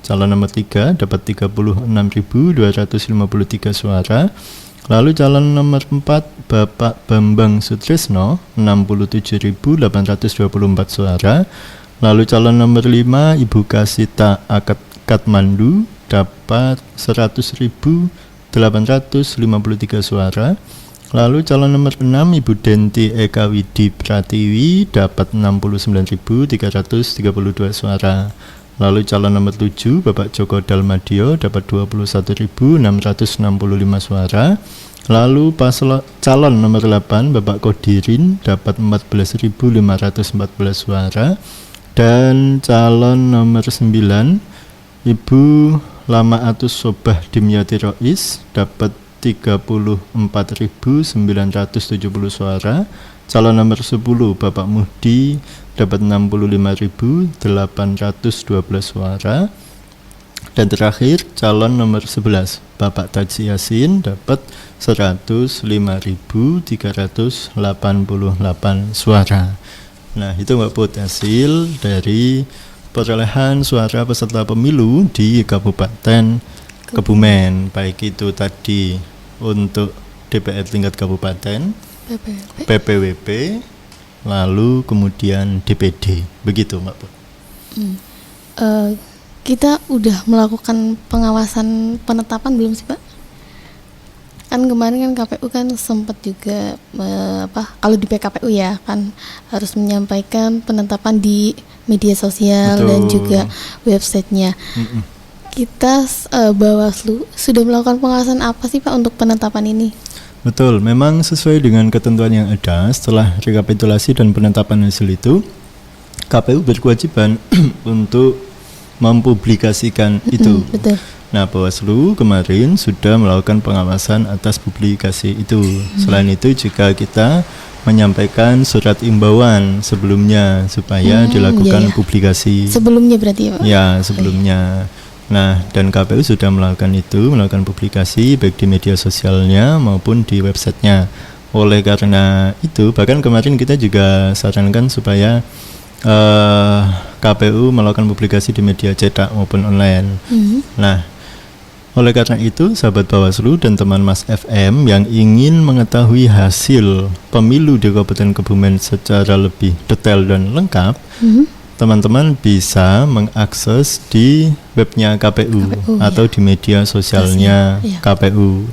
calon nomor 3 dapat 36.253 suara. Lalu calon nomor 4 Bapak Bambang Sutrisno 67.824 suara. Lalu calon nomor 5 Ibu Kasita Katmandu dapat 100.853 suara. Lalu calon nomor 6 Ibu Denti Eka Widi Pratiwi dapat 69.332 suara. Lalu calon nomor 7 Bapak Joko Dalmadio dapat 21.665 suara. Lalu calon nomor 8 Bapak Kodirin dapat 14.514 suara. Dan calon nomor 9 Ibu Lama Atus Sobah Dimyati Rois dapat 34.970 suara. Calon nomor 10 Bapak Muhdi dapat 65.812 suara. Dan terakhir calon nomor 11 Bapak Taji Yasin dapat 105.388 suara. Nah, itu Mbak Put hasil dari perolehan suara peserta pemilu di Kabupaten Kebumen, baik itu tadi untuk DPR tingkat kabupaten, PPWP, lalu kemudian DPD, begitu Mbak Put. Kita udah melakukan pengawasan penetapan belum sih Pak? Kan kemarin kan KPU kan sempat juga kalau di PKPU ya kan harus menyampaikan penetapan di media sosial. Betul. Dan juga websitenya. Kita Bawaslu sudah melakukan pengawasan apa sih Pak untuk penetapan ini? Betul, memang sesuai dengan ketentuan yang ada setelah rekapitulasi dan penetapan hasil itu, KPU berkewajiban untuk mempublikasikan itu. Betul. Nah, Bawaslu kemarin sudah melakukan pengawasan atas publikasi itu. Selain itu juga kita menyampaikan surat imbauan sebelumnya supaya dilakukan publikasi. Sebelumnya berarti ya Pak? Ya, sebelumnya. Nah, dan KPU sudah melakukan publikasi baik di media sosialnya maupun di websitenya. Oleh karena itu, bahkan kemarin kita juga sarankan supaya KPU melakukan publikasi di media cetak maupun online. Nah, oleh karena itu, sahabat Bawaslu dan teman Mas FM yang ingin mengetahui hasil pemilu di Kabupaten Kebumen secara lebih detail dan lengkap, teman-teman bisa mengakses di webnya KPU atau di media sosialnya KPU.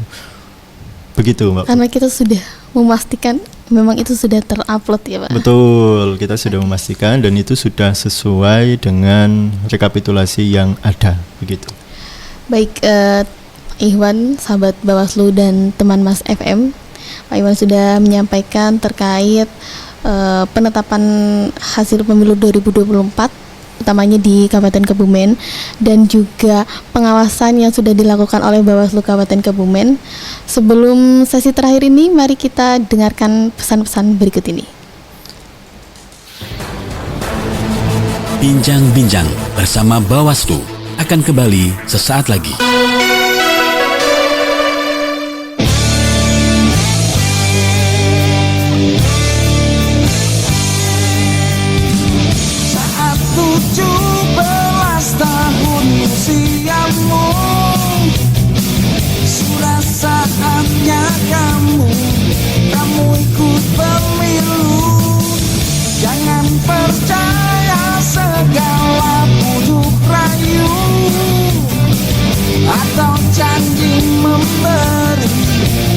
Begitu, Mbak. Karena kita sudah memastikan memang itu sudah terupload ya, Pak. Betul, kita sudah memastikan dan itu sudah sesuai dengan rekapitulasi yang ada, begitu. Baik, Iwan, sahabat Bawaslu dan teman Mas FM, Pak Iwan sudah menyampaikan terkait penetapan hasil pemilu 2024 utamanya di Kabupaten Kebumen dan juga pengawasan yang sudah dilakukan oleh Bawaslu Kabupaten Kebumen. Sebelum sesi terakhir ini, mari kita dengarkan pesan-pesan berikut ini. Bincang-bincang bersama Bawaslu akan kembali sesaat lagi. Saat 17 tahun usiamu, sudah saatnya kamu ikut pemilu. Jangan percaya segala bujuk rayu atau janji memberi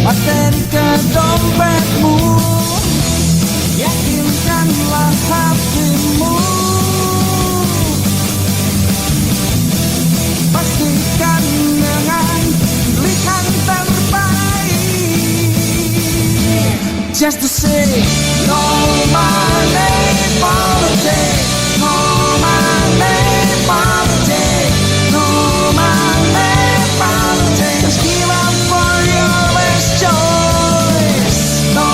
materi ke dompetmu. Yakinkanlah hatimu, pastikan dengan pilihan terbaik. Just to say no money politics, no money politics, no money politics. Just give up for your best choice. No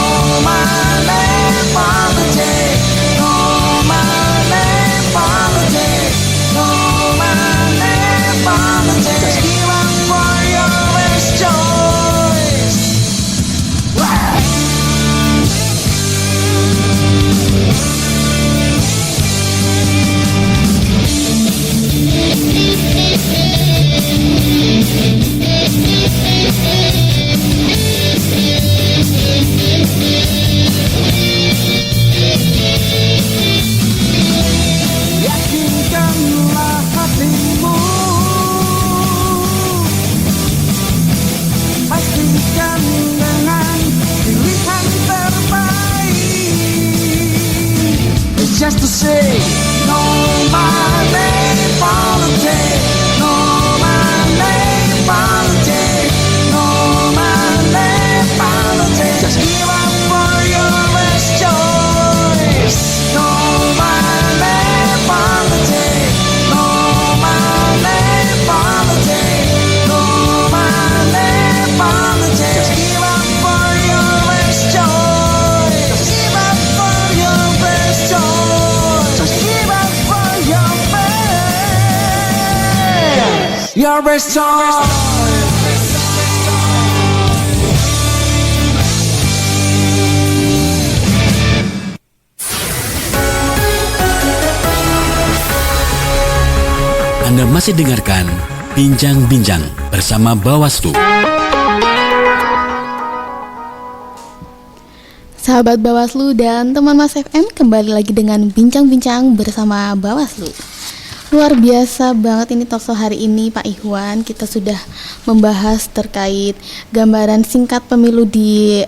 money politics, no money politics, no money politics. Just give up for your best choice. Wow. Yakinkanlah hatimu, pastikan dengan pilihan terbaik. It's just to say no money politics, no money politics, no money politics. Just give up for your best choice. No money politics, no money politics, no money politics. Just give up for your best choice. Just give up for your best choice. Just give up for your best choice. Anda masih dengarkan Bincang-Bincang bersama Bawaslu. Sahabat Bawaslu dan teman Mas FM, kembali lagi dengan Bincang-Bincang bersama Bawaslu. Luar biasa banget ini talkshow hari ini, Pak Ikhwan. Kita sudah membahas terkait gambaran singkat pemilu di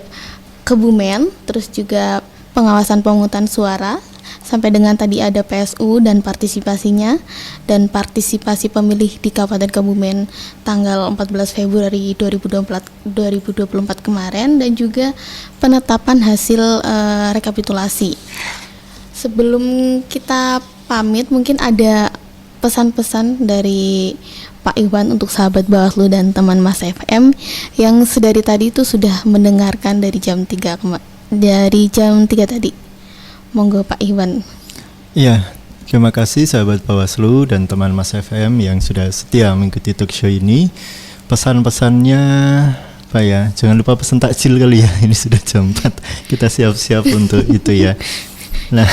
Kebumen, terus juga pengawasan pemungutan suara, sampai dengan tadi ada PSU dan partisipasinya, dan partisipasi pemilih di Kabupaten Kebumen tanggal 14 Februari 2024 kemarin, dan juga penetapan hasil rekapitulasi. Sebelum kita pamit, mungkin ada pesan-pesan dari Pak Iwan untuk sahabat Bawaslu dan teman Mas FM yang sedari tadi itu sudah mendengarkan dari jam 3 tadi. Monggo Pak Iwan. Iya, terima kasih sahabat Bawaslu dan teman Mas FM yang sudah setia mengikuti talk show ini. Pesan-pesannya apa ya, jangan lupa pesan takjil kali ya. Ini sudah jam 4, kita siap-siap untuk itu ya. Nah,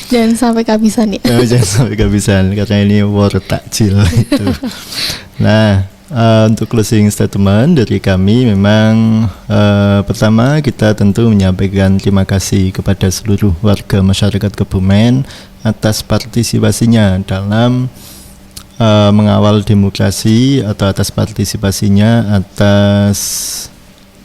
Jangan sampai kehabisan ya. jangan sampai kehabisan karena ini war takjil itu. Nah, untuk closing statement dari kami memang pertama kita tentu menyampaikan terima kasih kepada seluruh warga masyarakat Kebumen atas partisipasinya dalam mengawal demokrasi atau atas partisipasinya atas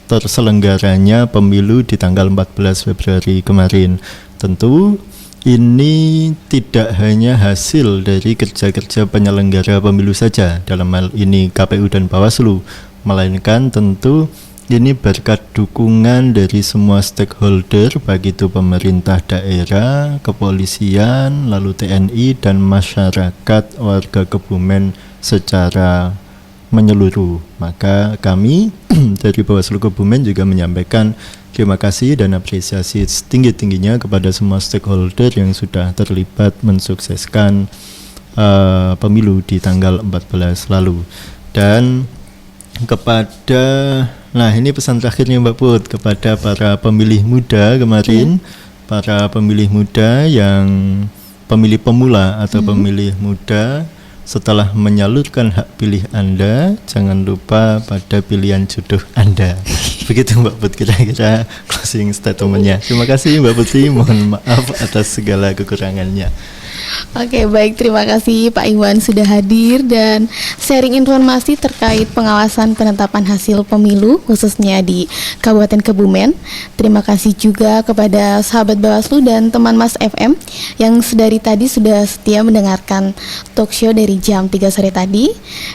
terselenggaranya pemilu di tanggal 14 Februari kemarin. Tentu ini tidak hanya hasil dari kerja-kerja penyelenggara pemilu saja, dalam hal ini KPU dan Bawaslu, melainkan tentu ini berkat dukungan dari semua stakeholder, baik itu pemerintah daerah, kepolisian, lalu TNI, dan masyarakat warga Kebumen secara menyeluruh. Maka kami dari Bawaslu Kebumen juga menyampaikan terima kasih dan apresiasi setinggi-tingginya kepada semua stakeholder yang sudah terlibat mensukseskan pemilu di tanggal 14 lalu. Dan kepada, nah ini pesan terakhirnya Mbak Put, kepada para pemilih muda kemarin, para pemilih muda yang pemilih pemula atau pemilih muda, setelah menyalurkan hak pilih Anda, jangan lupa pada pilihan jodoh Anda. Begitu Mbak Put kira-kira closing statementnya. Terima kasih Mbak Putri, mohon maaf atas segala kekurangannya. Oke, baik, terima kasih Pak Iwan sudah hadir dan sharing informasi terkait pengawasan penetapan hasil pemilu khususnya di Kabupaten Kebumen. Terima kasih juga kepada sahabat Bawaslu dan teman Mas FM yang sedari tadi sudah setia mendengarkan talk show dari jam 3 sore tadi.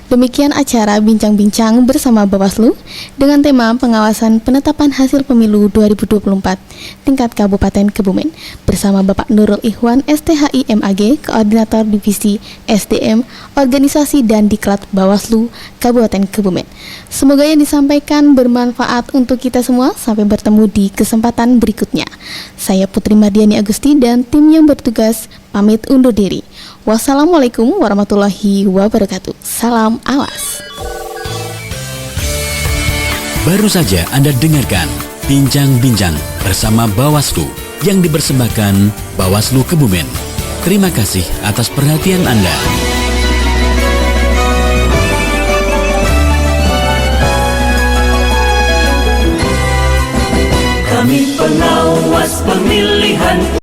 Demikian acara Bincang-Bincang bersama Bawaslu dengan tema pengawasan penetapan hasil pemilu 2024 tingkat Kabupaten Kebumen bersama Bapak Nurul Ikhwan STHI MAG, Koordinator Divisi SDM, Organisasi dan Diklat Bawaslu Kabupaten Kebumen. Semoga yang disampaikan bermanfaat untuk kita semua. Sampai bertemu di kesempatan berikutnya. Saya Putri Mardiani Agusti dan tim yang bertugas pamit undur diri. Wassalamualaikum warahmatullahi wabarakatuh. Salam awas. Baru saja Anda dengarkan Bincang-Bincang bersama Bawaslu yang dipersembahkan Bawaslu Kebumen. Terima kasih atas perhatian Anda. Kami pengawas pemilihan